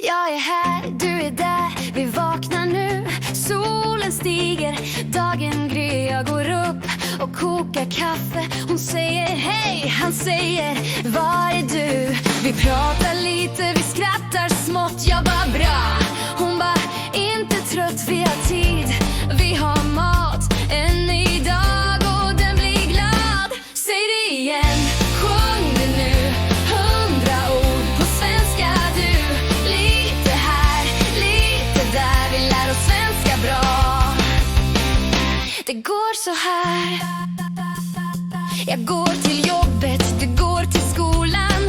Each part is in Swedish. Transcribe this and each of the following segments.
Jag är här, du är där, vi vaknar nu. Solen stiger, dagen gryr. Jag går upp och kokar kaffe. Hon säger hej, han säger var är du? Vi pratar lite, vi skrattar smått. Jag bara bra, hon bara inte trött. Vi har tid, vi har mat, en ny dag och den blir glad. Säg det igen, sjung det nu, 100 ord på svenska du. Lite här, lite där, vi lär oss svenska bra. Det går så här. Jag går till jobbet, du går till skolan.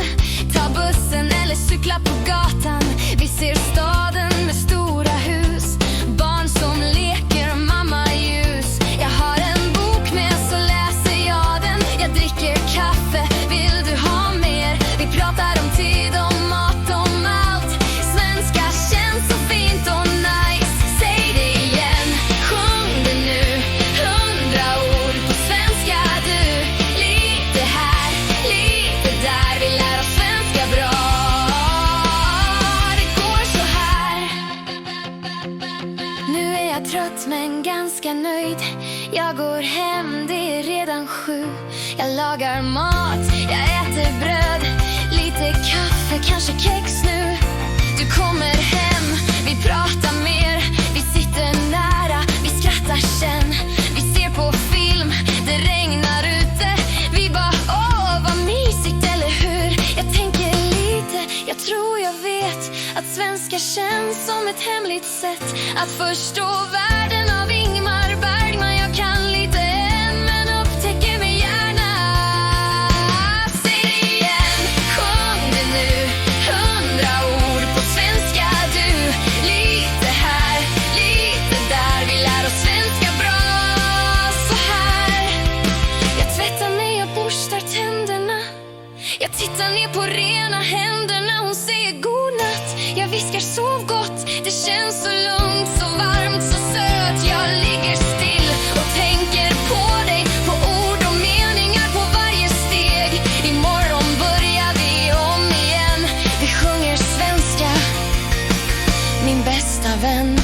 Ta bussen eller cykla på gatan. Vi ser staden med stora hus, barn som leker, mamma ljus. Jag har en bok med så läser jag den. Jag dricker kaffe, vill du ha mer? Vi pratar om tid, om mat, om allt. Svenska känns så fint och nice. Säg det igen, sjung det nu, 100 ord på svenska du. Lite här, lite där, vi lär oss svenska bra. Det går så här. Nu är jag trött men ganska nöjd. Jag går hem, det är redan 7. Jag lagar mat, jag äter bröd, lite kaffe, kanske kex nu. Du kommer hem, vi pratar mer, vi sitter nära, vi skrattar sen. Vi ser på film, det regnar ute. Vi bara åh vad mysigt, eller hur? Jag tänker lite, jag tror jag vet att svenska känns som ett hemligt sätt att förstå världen av Ingmar Bergman. Jag kan lite än men upptäcker mig gärna. Säg det igen, sjung det nu, 100 ord på svenska du. Lite här, lite där, vi lär oss svenska bra. Så här. Jag tvättar när jag borstar tänderna. Jag tittar ner på rena händerna. Hon säger godnatt, jag viskar sov gott. Det känns så lugnt, så varmt, så sött. Jag ligger still och tänker på dig, på ord och meningar på varje steg. Imorgon börjar vi om igen. Vi sjunger svenska, min bästa vän.